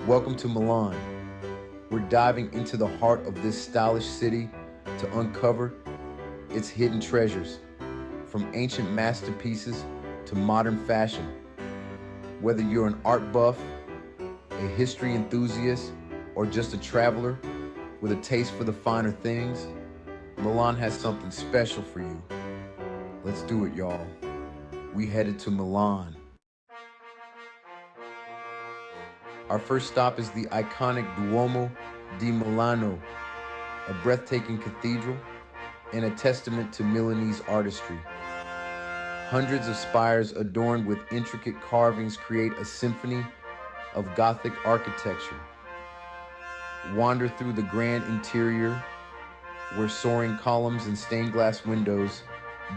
Welcome to Milan. We're diving into the heart of this stylish city to uncover its hidden treasures, from ancient masterpieces to modern fashion. Whether you're an art buff, a history enthusiast, or just a traveler with a taste for the finer things, Milan has something special for you. Let's do it, y'all. We headed to Milan. Our first stop is the iconic Duomo di Milano, a breathtaking cathedral and a testament to Milanese artistry. Hundreds of spires adorned with intricate carvings create a symphony of Gothic architecture. Wander through the grand interior, where soaring columns and stained glass windows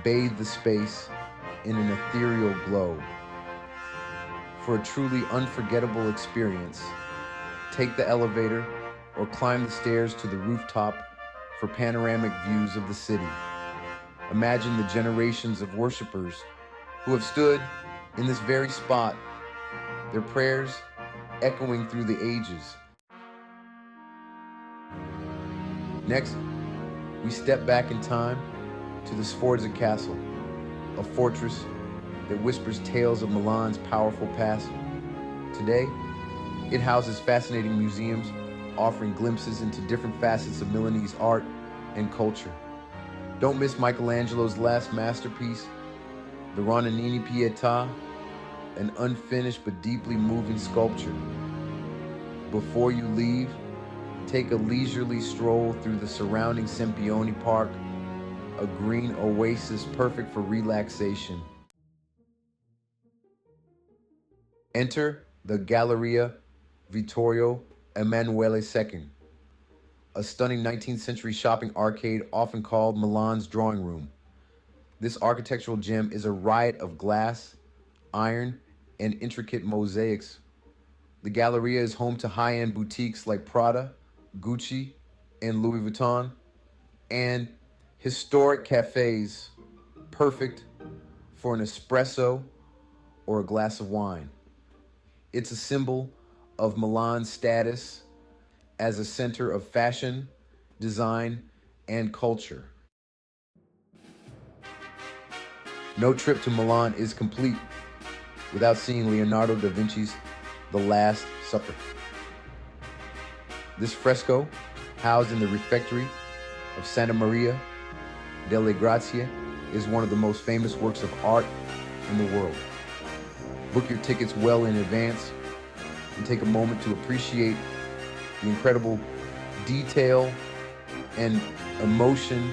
bathe the space in an ethereal glow. For a truly unforgettable experience, take the elevator or climb the stairs to the rooftop for panoramic views of the city. Imagine the generations of worshipers who have stood in this very spot, their prayers echoing through the ages. Next, we step back in time to the Sforza Castle, a fortress that whispers tales of Milan's powerful past. Today, it houses fascinating museums offering glimpses into different facets of Milanese art and culture. Don't miss Michelangelo's last masterpiece, the Ronanini Pietà, an unfinished but deeply moving sculpture. Before you leave, take a leisurely stroll through the surrounding Sempione Park, a green oasis perfect for relaxation. Enter the Galleria Vittorio Emanuele II, a stunning 19th century shopping arcade often called Milan's drawing room. This architectural gem is a riot of glass, iron, and intricate mosaics. The Galleria is home to high-end boutiques like Prada, Gucci, and Louis Vuitton, and historic cafes perfect for an espresso or a glass of wine. It's a symbol of Milan's status as a center of fashion, design, and culture. No trip to Milan is complete without seeing Leonardo da Vinci's The Last Supper. This fresco, housed in the refectory of Santa Maria delle Grazie, is one of the most famous works of art in the world. Book your tickets well in advance and take a moment to appreciate the incredible detail and emotion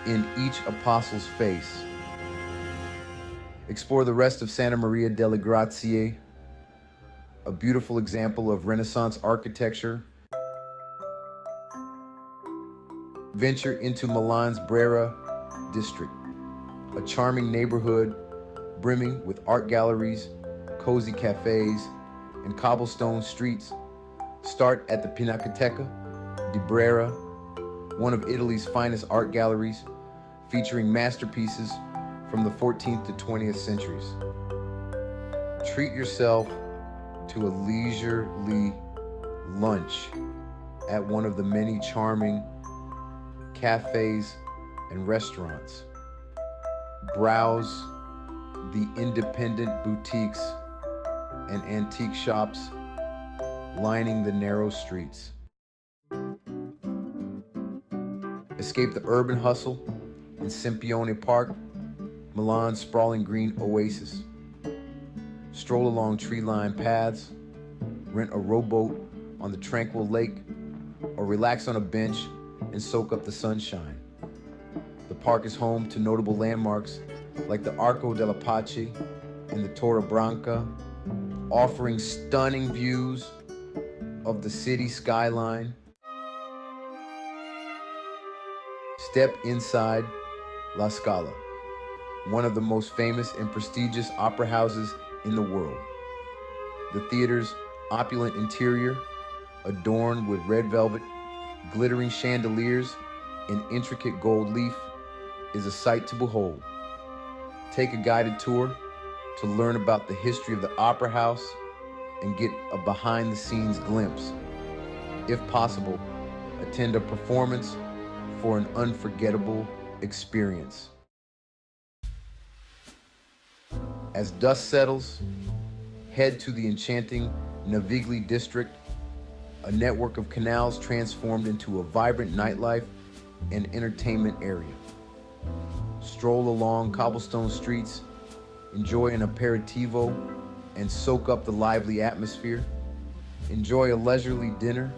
in each apostle's face. Explore the rest of Santa Maria delle Grazie, a beautiful example of Renaissance architecture. Venture into Milan's Brera district, a charming neighborhood brimming with art galleries, cozy cafes, and cobblestone streets. Start at the Pinacoteca di Brera, one of Italy's finest art galleries, featuring masterpieces from the 14th to 20th centuries. Treat yourself to a leisurely lunch at one of the many charming cafes and restaurants. Browse the independent boutiques and antique shops lining the narrow streets. Escape the urban hustle in Sempione Park, Milan's sprawling green oasis. Stroll along tree-lined paths, rent a rowboat on the tranquil lake, or relax on a bench and soak up the sunshine. The park is home to notable landmarks like the Arco della Pace and the Torre Branca, offering stunning views of the city skyline. Step inside La Scala, one of the most famous and prestigious opera houses in the world. The theater's opulent interior, adorned with red velvet, glittering chandeliers, and intricate gold leaf, is a sight to behold. Take a guided tour to learn about the history of the opera house and get a behind-the-scenes glimpse. If possible, attend a performance for an unforgettable experience. As dust settles, head to the enchanting Navigli district, a network of canals transformed into a vibrant nightlife and entertainment area. Stroll along cobblestone streets, enjoy an aperitivo, and soak up the lively atmosphere. Enjoy a leisurely dinner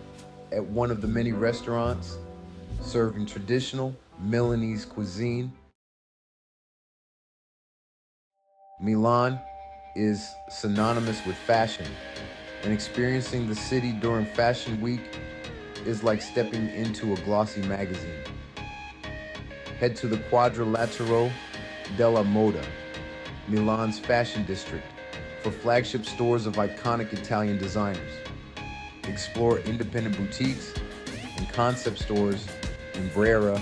at one of the many restaurants serving traditional Milanese cuisine. Milan is synonymous with fashion, and experiencing the city during Fashion Week is like stepping into a glossy magazine. Head to the Quadrilatero della Moda, Milan's fashion district, for flagship stores of iconic Italian designers. Explore independent boutiques and concept stores in Brera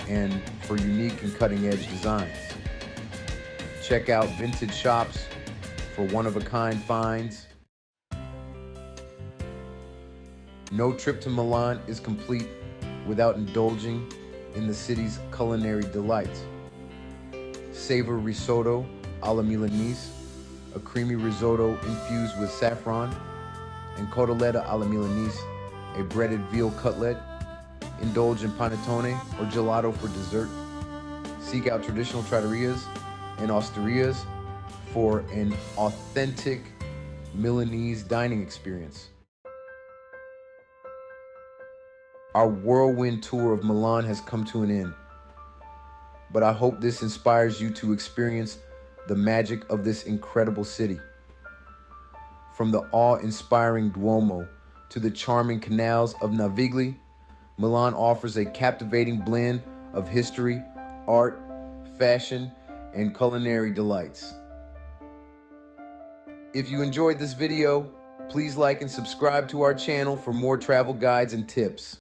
and for unique and cutting-edge designs. Check out vintage shops for one-of-a-kind finds. No trip to Milan is complete without indulging in the city's culinary delights. Savor risotto alla Milanese, a creamy risotto infused with saffron, and cotoletta alla Milanese, a breaded veal cutlet. Indulge in panettone or gelato for dessert. Seek out traditional trattorias and osterias for an authentic Milanese dining experience. Our whirlwind tour of Milan has come to an end, but I hope this inspires you to experience the magic of this incredible city. From the awe-inspiring Duomo to the charming canals of Navigli, Milan offers a captivating blend of history, art, fashion, and culinary delights. If you enjoyed this video, please like and subscribe to our channel for more travel guides and tips.